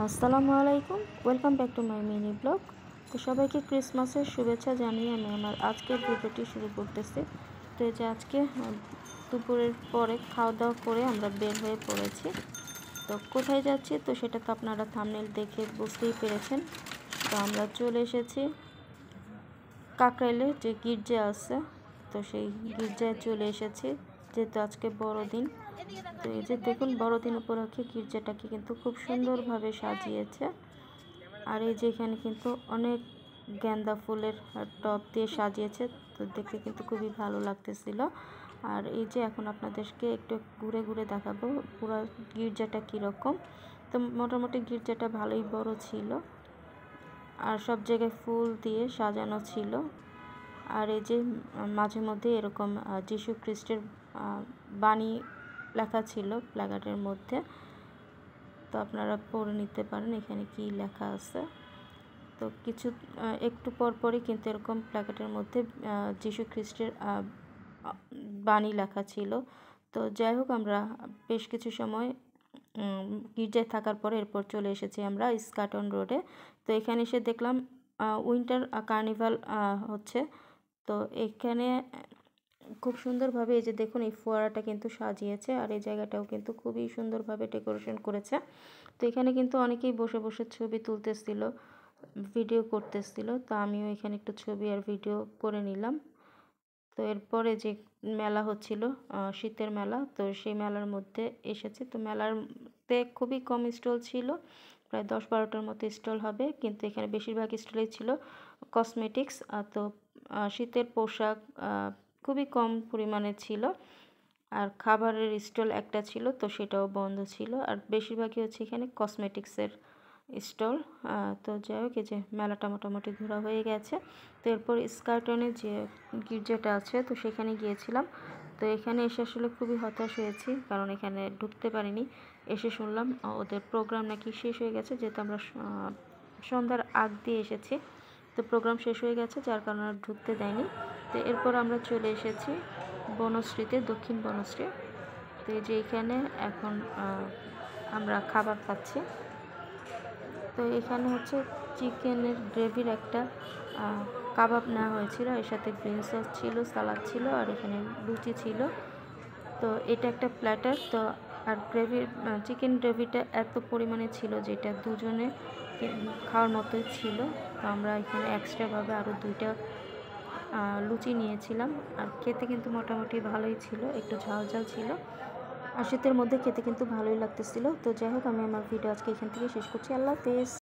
আসসালামু আলাইকুম, welcome back to my mini blog. তো সবাইকে ক্রিসমাসের শুভেচ্ছা জানিয়ে আমি আমার আজকের ভিডিওটি শুরু করতেছি। তো এই যে আজকে দুপুরের পরে খাওয়া দাওয়া করে আমরা বের হয়ে পড়েছি। তো কোথায় যাচ্ছি তো সেটা তো আপনারা থাম্বনেল দেখে বুঝতেই পেরেছেন। তো আমরা চলে এসেছি কাকরাইলে যে গির্জা আছে, তো সেই গির্জায় চলে এসেছি যেহেতু আজকে বড়দিন। তো এই যে দেখুন, বড়দিন উপলক্ষে গির্জাটাকে কিন্তু খুব সুন্দরভাবে সাজিয়েছে। আর এই যে এখানে কিন্তু অনেক গেন্দা ফুলের টব দিয়ে সাজিয়েছে, তো দেখতে কিন্তু খুবই ভালো লাগতেছিল। আর এই যে এখন আপনাদেরকে একটু ঘুরে ঘুরে দেখাবো পুরো গির্জাটা কীরকম। তো মোটামুটি গির্জাটা ভালোই বড় ছিল আর সব জায়গায় ফুল দিয়ে সাজানো ছিল। আর এই যে মাঝে মধ্যে এরকম যীশু খ্রিস্টের বাণী লেখা ছিল প্ল্যাকার্ডের মধ্যে, তো আপনারা পড়ে নিতে পারেন এখানে কি লেখা আছে। তো কিছু একটু পরপরই কিন্তু এরকম প্ল্যাকার্ডের মধ্যে যীশু খ্রিস্টের বাণী লেখা ছিল। তো যাই হোক, আমরা বেশ কিছু সময় গির্জায় থাকার পরে এরপর চলে এসেছি আমরা স্কাটন রোডে। তো এখানে এসে দেখলাম উইন্টার কার্নিভাল হচ্ছে। তো এখানে খুব সুন্দরভাবে এই যে দেখুন এই ফোয়ারাটা কিন্তু সাজিয়েছে, আর এই জায়গাটাও কিন্তু খুবই সুন্দরভাবে ডেকোরেশন করেছে। তো এখানে কিন্তু অনেকেই বসে বসে ছবি তুলতেছিল, ভিডিও করতেছিল। তো আমিও এখানে একটু ছবি আর ভিডিও করে নিলাম। তো এরপরে যে মেলা হচ্ছিল শীতের মেলা, তো সেই মেলার মধ্যে এসেছি। তো মেলারতে খুবই কম স্টল ছিল, প্রায় 10-12টার মতো স্টল হবে, কিন্তু এখানে বেশিরভাগ স্টলেই ছিল কসমেটিক্স। তো শীতের পোশাক খুবই কম পরিমাণে ছিল। আর খাবারের স্টল একটা ছিল, তো সেটাও বন্ধ ছিল। আর বেশিরভাগই হচ্ছে এখানে কসমেটিক্সের স্টল। তো যাই হোক, এই যে মেলাটা মোটামুটি ঘোরা হয়ে গেছে। তো এরপর স্কার্টনে যে গির্জাটা আছে তো সেখানে গিয়েছিলাম। তো এখানে এসে আসলে খুবই হতাশ হয়েছি, কারণ এখানে ঢুকতে পারিনি। এসে শুনলাম ওদের প্রোগ্রাম নাকি শেষ হয়ে গেছে, যেহেতু আমরা সন্ধ্যার আগ দিয়ে এসেছি। তো প্রোগ্রাম শেষ হয়ে গেছে, যার কারণে আর ঢুকতে দেয়নি। তো এরপর আমরা চলে এসেছি বনশ্রীতে, দক্ষিণ বনশ্রী। তো এই যে এখানে এখন আমরা খাবার খাচ্ছি। তো এখানে হচ্ছে চিকেনের গ্রেভির একটা কাবাব নেওয়া হয়েছিল, এর সাথে গ্রিন সস ছিল, সালাদ ছিল, আর এখানে লুচি ছিল। তো এটা একটা প্ল্যাটার। তো আর চিকেন গ্রেভিটা এত পরিমাণে ছিল যেটা দুজনে খাওয়ার মতোই ছিল। তো আমরা এখানে এক্সট্রাভাবে আরও 2টা লুচি নিয়েছিলাম। আর খেতে কিন্তু মোটামুটি ভালোই ছিল, একটু ঝাল ঝাল ছিল, আর শীতের মধ্যে খেতে কিন্তু ভালোই লাগতেছিল। তো যাই হোক, আমি আমার ভিডিও আজকে এখান থেকে শেষ করছি। আল্লাহ হাফেজ।